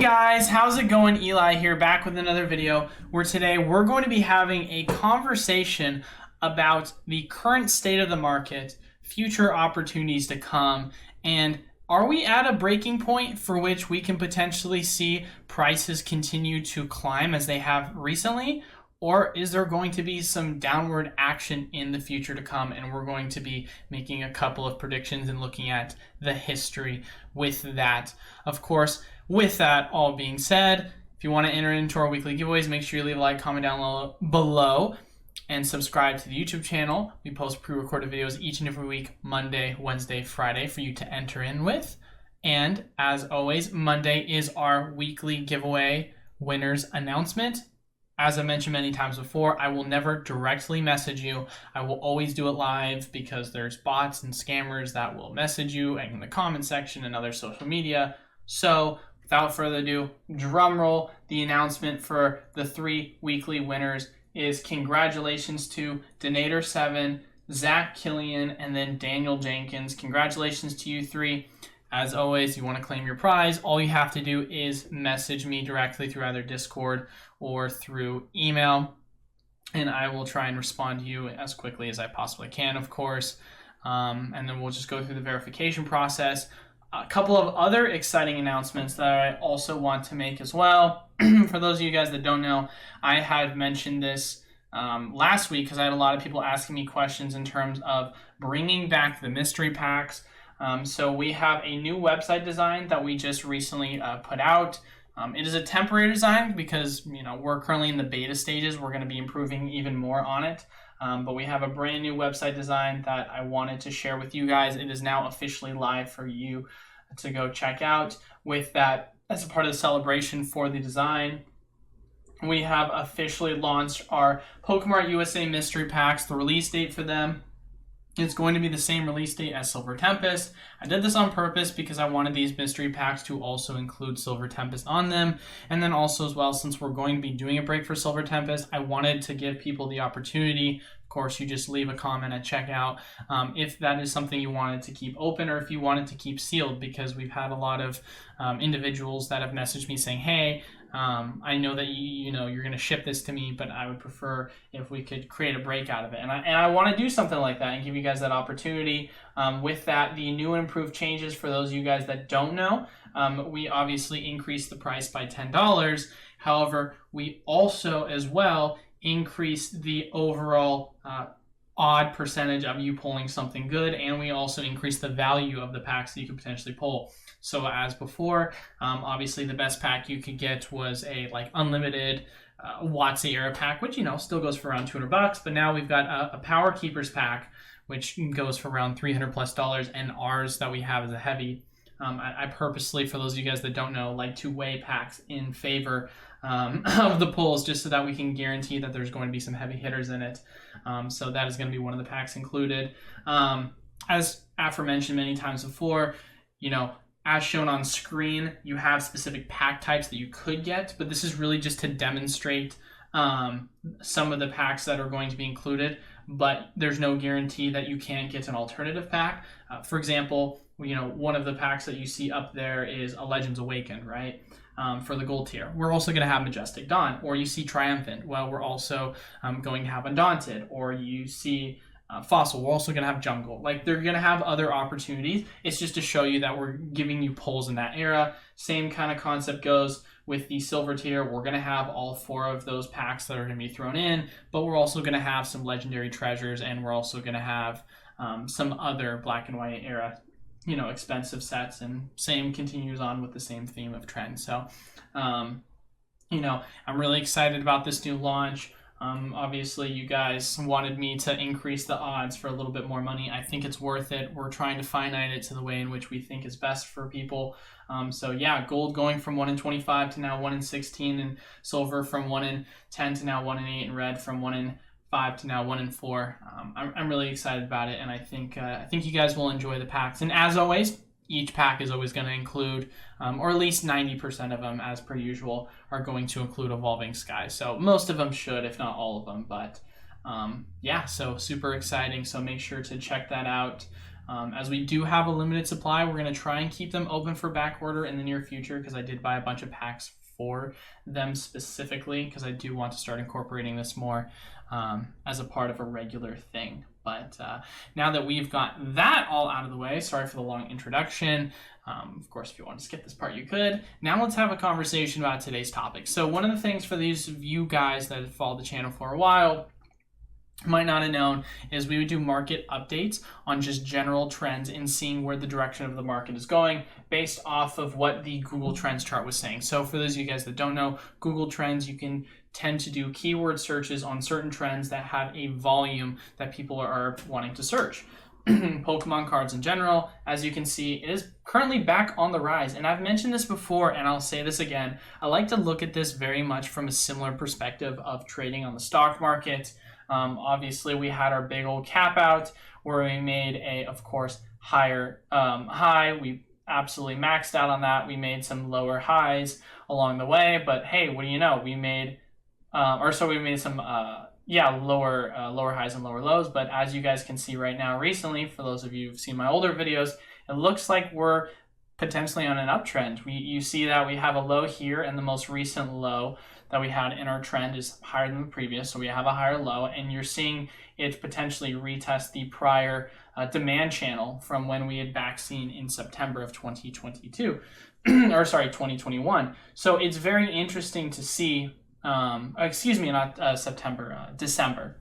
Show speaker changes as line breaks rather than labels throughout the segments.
guys, how's it going? Eli here, back with another video where today we're going to be having a conversation about the current state of the market, future opportunities to come, and are we at a breaking point for which we can potentially see prices continue to climb as they have recently? Or is there going to be some downward action in the future to come? And we're going to be making a couple of predictions and looking at the history with that. Of course, with that all being said, if you want to enter into our weekly giveaways, make sure you leave a like, comment down below, and subscribe to the YouTube channel. We post pre-recorded videos each and every week, Monday, Wednesday, Friday, for you to enter in with. And as always, Monday is our weekly giveaway winners announcement. As I mentioned many times before, I will never directly message you. I will always do it live because there's bots and scammers that will message you in the comment section and other social media. So without further ado, drum roll, the announcement for the 3 weekly winners is congratulations to Donator7, Zach Killian, and then Daniel Jenkins. Congratulations to you 3. As always, you want to claim your prize, all you have to do is message me directly through either Discord or through email, and I will try and respond to you as quickly as I possibly can, of course. And then we'll just go through the verification process. A couple of other exciting announcements that I also want to make as well. For those of you guys that don't know, I had mentioned this last week because I had a lot of people asking me questions in terms of bringing back the mystery packs. So we have a new website design that we just recently put out. It is a temporary design because we're currently in the beta stages. We're going to be improving even more on it. But we have a brand new website design that I wanted to share with you guys. It is now officially live for you to go check out. With that, as a part of the celebration for the design, we have officially launched our Pokemart USA mystery packs. The release date for them, it's going to be the same release date as Silver Tempest. I did this on purpose because I wanted these mystery packs to also include Silver Tempest on them. And then also as well, since we're going to be doing a break for Silver Tempest, I wanted to give people the opportunity. Of course, you just leave a comment at checkout if that is something you wanted to keep open or if you wanted to keep sealed, because we've had a lot of individuals that have messaged me saying, hey, I know that you're going to ship this to me, but I would prefer if we could create a break out of it. And I want to do something like that and give you guys that opportunity. With that, the new and improved changes for those of you guys that don't know, we obviously increased the price by $10. However, we also as well increased the overall odd percentage of you pulling something good, and we also increased the value of the packs that you could potentially pull. So as before, obviously the best pack you could get was a unlimited WotC era pack, which still goes for around $200. But now we've got a Power Keepers pack, which goes for around $300+, and ours that we have is a heavy. I purposely, for those of you guys that don't know, like to weigh packs in favor of the pulls, just so that we can guarantee that there's going to be some heavy hitters in it. So that is going to be one of the packs included. As aforementioned many times before, as shown on screen, you have specific pack types that you could get, but this is really just to demonstrate some of the packs that are going to be included, but there's no guarantee that you can't get an alternative pack. For example, one of the packs that you see up there is a Legends Awakened, right? For the gold tier. We're also going to have Majestic Dawn, or you see Triumphant. Well, we're also going to have Undaunted, or you see Fossil. We're also going to have Jungle. They're going to have other opportunities. It's just to show you that we're giving you pulls in that era. Same kind of concept goes with the silver tier. We're going to have all 4 of those packs that are going to be thrown in, but we're also going to have some legendary treasures, and we're also going to have some other black and white era expensive sets, and same continues on with the same theme of trend. So I'm really excited about this new launch. Obviously you guys wanted me to increase the odds for a little bit more money. I think it's worth it. We're trying to finite it to the way in which we think is best for people. So yeah, gold going from 1 in 25 to now 1 in 16, and silver from 1 in 10 to now 1 in 8, and red from 1 in 5 to now 1 in 4. I'm really excited about it, and I think you guys will enjoy the packs. And as always, each pack is always going to include, or at least 90% of them, as per usual, are going to include Evolving Skies. So most of them should, if not all of them. But yeah, so super exciting. So make sure to check that out. As we do have a limited supply, we're going to try and keep them open for back order in the near future, because I did buy a bunch of packs for them specifically, because I do want to start incorporating this more as a part of a regular thing. But now that we've got that all out of the way, sorry for the long introduction. Of course, if you want to skip this part, you could. Now let's have a conversation about today's topic. So one of the things for these of you guys that have followed the channel for a while might not have known is we would do market updates on just general trends and seeing where the direction of the market is going based off of what the Google Trends chart was saying. So for those of you guys that don't know, Google Trends, you can tend to do keyword searches on certain trends that have a volume that people are wanting to search. Pokemon cards in general, as you can see, it is currently back on the rise. And I've mentioned this before, and I'll say this again. I like to look at this very much from a similar perspective of trading on the stock market. Obviously, we had our big old cap out where we made a, of course, higher high. We absolutely maxed out on that. We made some lower highs along the way, but hey, what do you know? We made, we made some, lower highs and lower lows. But as you guys can see right now, recently, for those of you who've seen my older videos, it looks like we're potentially on an uptrend. You see that we have a low here, and the most recent low that we had in our trend is higher than the previous, so we have a higher low, and you're seeing it potentially retest the prior demand channel from when we had back seen in September of 2022, 2021. So it's very interesting to see, December.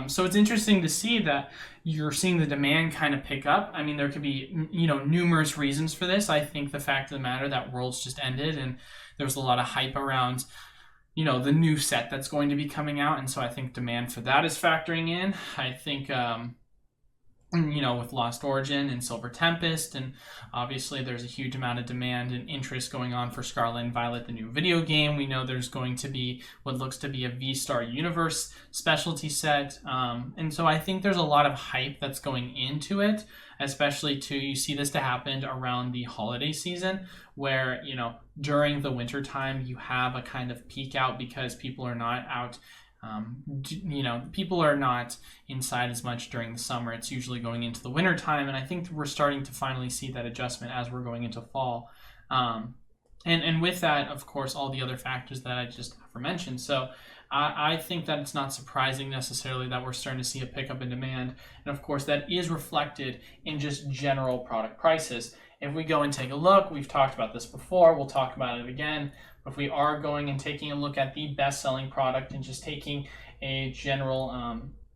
So it's interesting to see that you're seeing the demand kind of pick up. I mean, there could be, numerous reasons for this. I think the fact of the matter that Worlds just ended, and there was a lot of hype around the new set that's going to be coming out. And so I think demand for that is factoring in. I think, with Lost Origin and Silver Tempest, and obviously there's a huge amount of demand and interest going on for Scarlet and Violet, the new video game. We know there's going to be what looks to be a V-Star Universe specialty set. And so I think there's a lot of hype that's going into it, especially you see this to happen around the holiday season where, during the winter time, you have a kind of peak out because people are not out. People are not inside as much during the summer. It's usually going into the winter time, and I think we're starting to finally see that adjustment as we're going into fall. And with that, of course, all the other factors that I just aforementioned. So I think that it's not surprising necessarily that we're starting to see a pickup in demand, and of course that is reflected in just general product prices. If we go and take a look, we've talked about this before, we'll talk about it again. If we are going and taking a look at the best-selling product and just taking a general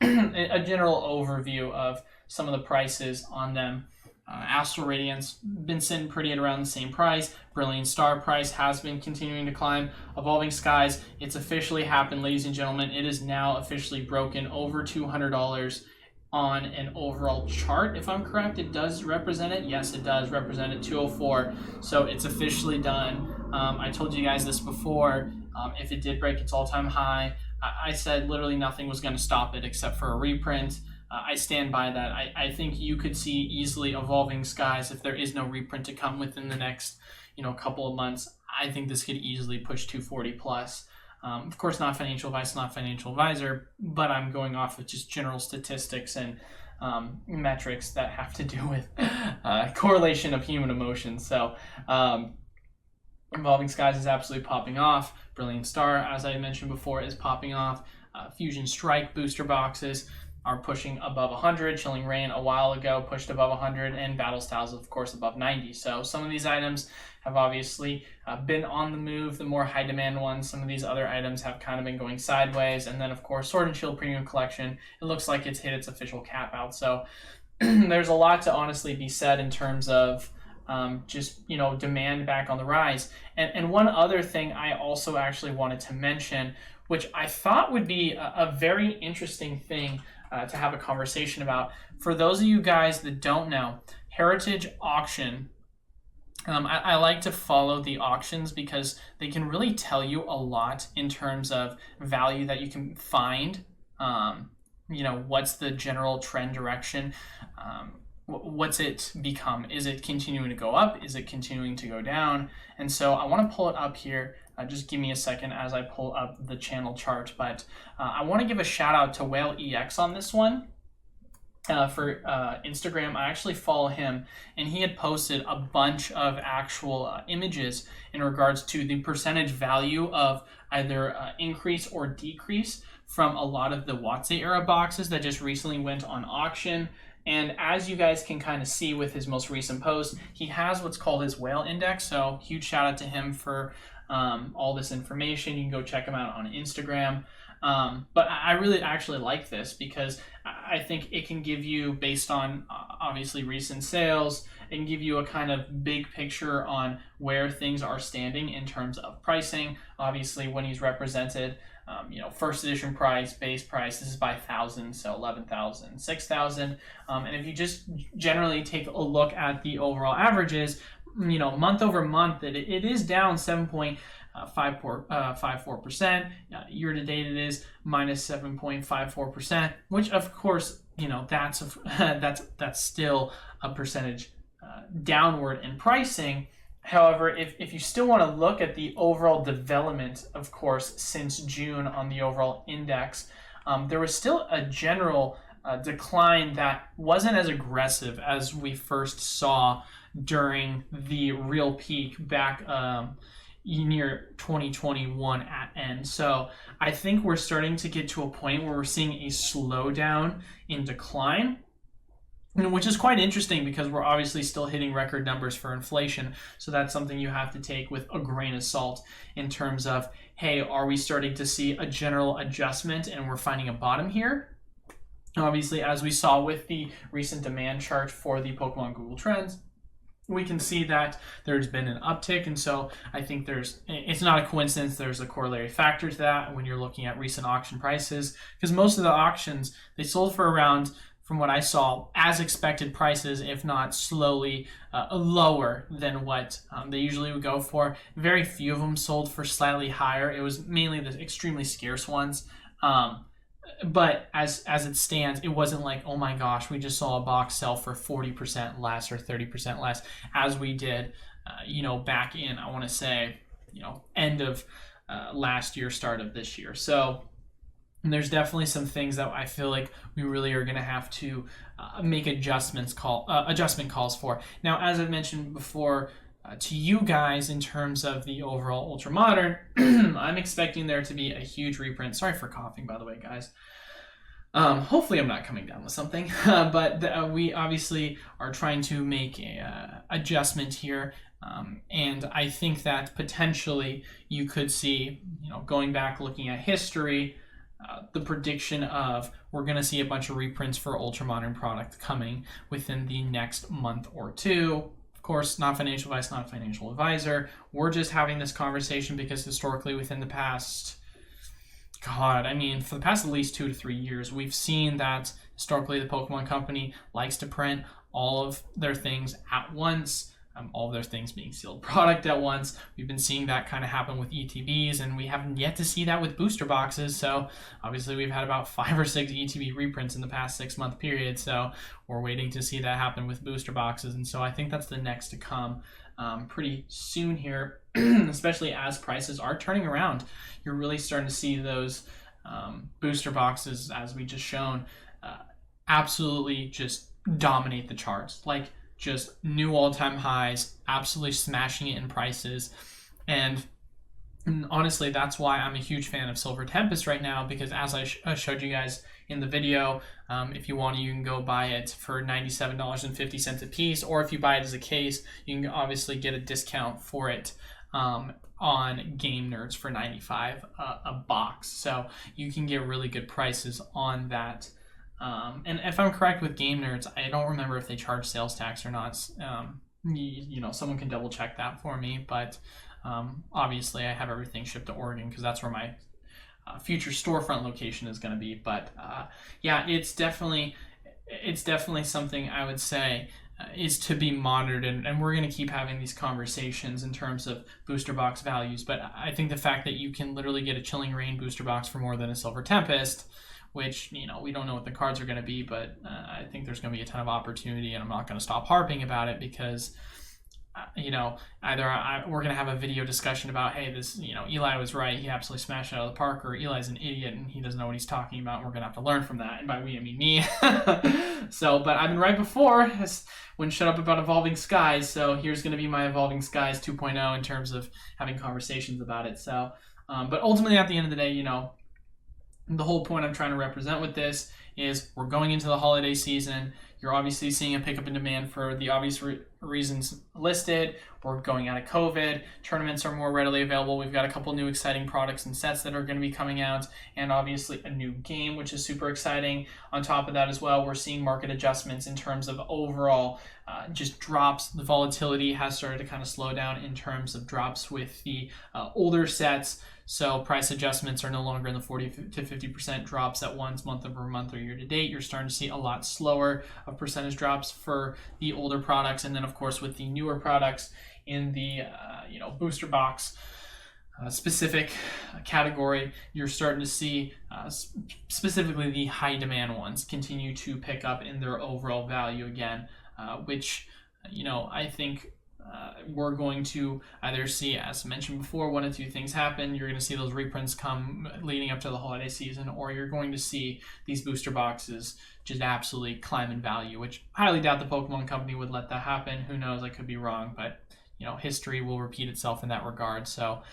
overview of some of the prices on them, Astral Radiance been sitting pretty at around the same price. Brilliant Star price has been continuing to climb. Evolving Skies, it's officially happened, ladies and gentlemen. It is now officially broken over $200 on an overall chart. If I'm correct, it does represent it. Yes, it does represent it, 204. So it's officially done. I told you guys this before. If it did break its all-time high, I said literally nothing was going to stop it except for a reprint. I stand by that. I think you could see easily Evolving Skies if there is no reprint to come within the next couple of months. I think this could easily push 240 plus. Of course, not financial advisor, but I'm going off of just general statistics and metrics that have to do with correlation of human emotions. So Evolving Skies is absolutely popping off. Brilliant Star, as I mentioned before, is popping off. Fusion Strike booster boxes are pushing above 100. Chilling Reign a while ago pushed above 100, and Battle Styles, of course, above 90. So some of these items have obviously been on the move, the more high demand ones. Some of these other items have kind of been going sideways. And then, of course, Sword and Shield Premium Collection, it looks like it's hit its official cap out. So there's a lot to honestly be said in terms of demand back on the rise. And one other thing I also actually wanted to mention, which I thought would be a very interesting thing to have a conversation about. For those of you guys that don't know, Heritage Auction, I like to follow the auctions because they can really tell you a lot in terms of value that you can find. What's the general trend direction? What's it become? Is it continuing to go up? Is it continuing to go down? And so I want to pull it up here. Just give me a second as I pull up the channel chart. But I want to give a shout out to Whale EX on this one. for Instagram. I actually follow him, and he had posted a bunch of actual images in regards to the percentage value of either increase or decrease from a lot of the WOTC era boxes that just recently went on auction. And as you guys can kind of see with his most recent post, he has what's called his whale index. So huge shout out to him for all this information. You can go check him out on Instagram. But I really actually like this because I think it can give you, based on obviously recent sales, it can give you a kind of big picture on where things are standing in terms of pricing. Obviously, when he's represented, first edition price, base price, this is by 1,000, so 11,000, 6,000. And if you just generally take a look at the overall averages, month over month, it is down 7.54%. Year to date, it is minus 7.54%, which of course, that's still a percentage downward in pricing. However, if you still want to look at the overall development, of course, since June on the overall index, there was still a general decline that wasn't as aggressive as we first saw during the real peak back near 2021 at end. So I think we're starting to get to a point where we're seeing a slowdown in decline, which is quite interesting because we're obviously still hitting record numbers for inflation. So that's something you have to take with a grain of salt in terms of, hey, are we starting to see a general adjustment and we're finding a bottom here? Obviously, as we saw with the recent demand chart for the Pokemon Google Trends, we can see that there's been an uptick. And so I think it's not a coincidence, there's a corollary factor to that when you're looking at recent auction prices, because most of the auctions, they sold for around, from what I saw, as expected prices, if not slowly lower than what they usually would go for. Very few of them sold for slightly higher. It was mainly the extremely scarce ones. But as it stands, it wasn't like, oh my gosh, we just saw a box sell for 40% less or 30% less, as we did, back in, I want to say, end of last year, start of this year. So there's definitely some things that I feel like we really are going to have to make adjustment calls for. Now, as I mentioned before, to you guys in terms of the overall Ultra Modern, I'm expecting there to be a huge reprint. Sorry for coughing, by the way, guys. Hopefully I'm not coming down with something, but we obviously are trying to make a adjustment here. And I think that potentially you could see, going back, looking at history, the prediction of we're going to see a bunch of reprints for Ultra Modern product coming within the next month or two. Of course, not financial advice, not a financial advisor. We're just having this conversation because historically within the past, for the past at least 2 to 3 years, we've seen that historically the Pokemon Company likes to print all of their things at once, all of their things being sealed product at once. We've been seeing that kind of happen with ETBs, and we haven't yet to see that with booster boxes. So obviously we've had about 5 or 6 ETB reprints in the past 6-month period. So we're waiting to see that happen with booster boxes. And so I think that's the next to come pretty soon here, especially as prices are turning around. You're really starting to see those booster boxes, as we just shown, absolutely just dominate the charts. Like, just new all-time highs, absolutely smashing it in prices. And honestly, that's why I'm a huge fan of Silver Tempest right now, because as I showed you guys in the video, if you want to, you can go buy it for $97.50 a piece, or if you buy it as a case, you can obviously get a discount for it on Game Nerds for $95 a box. So you can get really good prices on that. And if I'm correct with Game Nerds, I don't remember if they charge sales tax or not. Someone can double check that for me. But obviously, I have everything shipped to Oregon because that's where my future storefront location is going to be. But it's definitely something I would say is to be monitored, and we're going to keep having these conversations in terms of booster box values. But I think the fact that you can literally get a Chilling Reign booster box for more than a Silver Tempest, which, we don't know what the cards are going to be, but I think there's going to be a ton of opportunity, and I'm not going to stop harping about it because either we're going to have a video discussion about, hey, this, Eli was right, he absolutely smashed it out of the park, or Eli's an idiot and he doesn't know what he's talking about, and we're going to have to learn from that. And by we, I mean me. So, but I've been right before when Shut Up About Evolving Skies, so here's going to be my Evolving Skies 2.0 in terms of having conversations about it. So, but ultimately at the end of the day, the whole point I'm trying to represent with this is we're going into the holiday season. You're obviously seeing a pickup in demand for the obvious reasons listed. We're going out of COVID. Tournaments are more readily available. We've got a couple new exciting products and sets that are going to be coming out, and obviously a new game, which is super exciting. On top of that as well, we're seeing market adjustments in terms of overall just drops. The volatility has started to kind of slow down in terms of drops with the older sets. So price adjustments are no longer in the 40 to 50% drops at once, month over month or year to date. You're starting to see a lot slower of percentage drops for the older products. And then of course with the newer products in the booster box specific category, you're starting to see specifically the high demand ones continue to pick up in their overall value again, which I think we're going to either see, as mentioned before, one of two things happen. You're going to see those reprints come leading up to the holiday season, or you're going to see these booster boxes just absolutely climb in value, which I highly doubt the Pokemon Company would let that happen. Who knows? I could be wrong, but history will repeat itself in that regard. So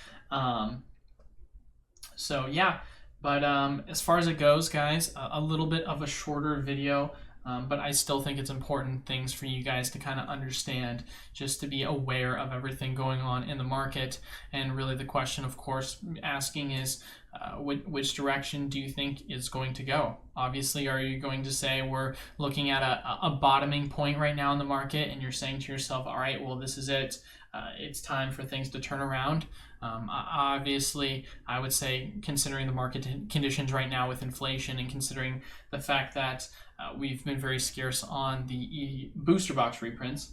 yeah. But as far as it goes, guys, a little bit of a shorter video. But I still think it's important things for you guys to kind of understand, just to be aware of everything going on in the market. And really the question, of course, asking is which direction do you think is going to go? Obviously, are you going to say we're looking at a bottoming point right now in the market, and you're saying to yourself, all right, well, this is it. It's time for things to turn around. Obviously, I would say, considering the market conditions right now with inflation, and considering the fact that we've been very scarce on the booster box reprints,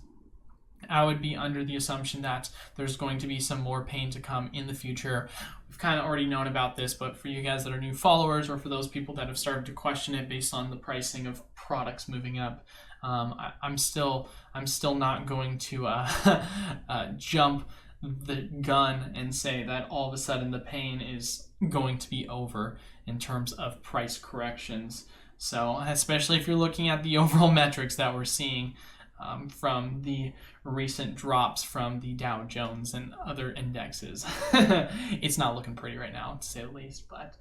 I would be under the assumption that there's going to be some more pain to come in the future. We've kind of already known about this, but for you guys that are new followers, or for those people that have started to question it based on the pricing of products moving up, I'm still not going to jump the gun and say that all of a sudden the pain is going to be over in terms of price corrections. So especially if you're looking at the overall metrics that we're seeing from the recent drops from the Dow Jones and other indexes, it's not looking pretty right now, to say the least. But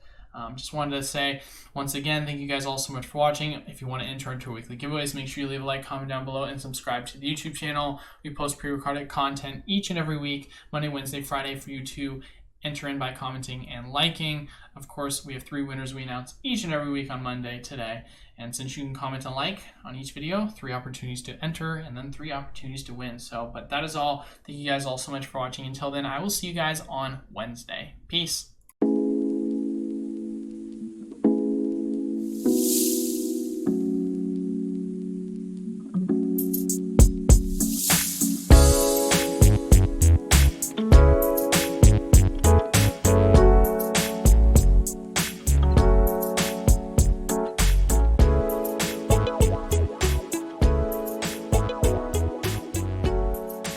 just wanted to say, once again, thank you guys all so much for watching. If you want to enter into our weekly giveaways, make sure you leave a like, comment down below, and subscribe to the YouTube channel. We post pre-recorded content each and every week, Monday, Wednesday, Friday, for you to enter in by commenting and liking. Of course, we have 3 winners we announce each and every week on Monday today. And since you can comment and like on each video, 3 opportunities to enter, and then 3 opportunities to win. So, but that is all. Thank you guys all so much for watching. Until then, I will see you guys on Wednesday. Peace.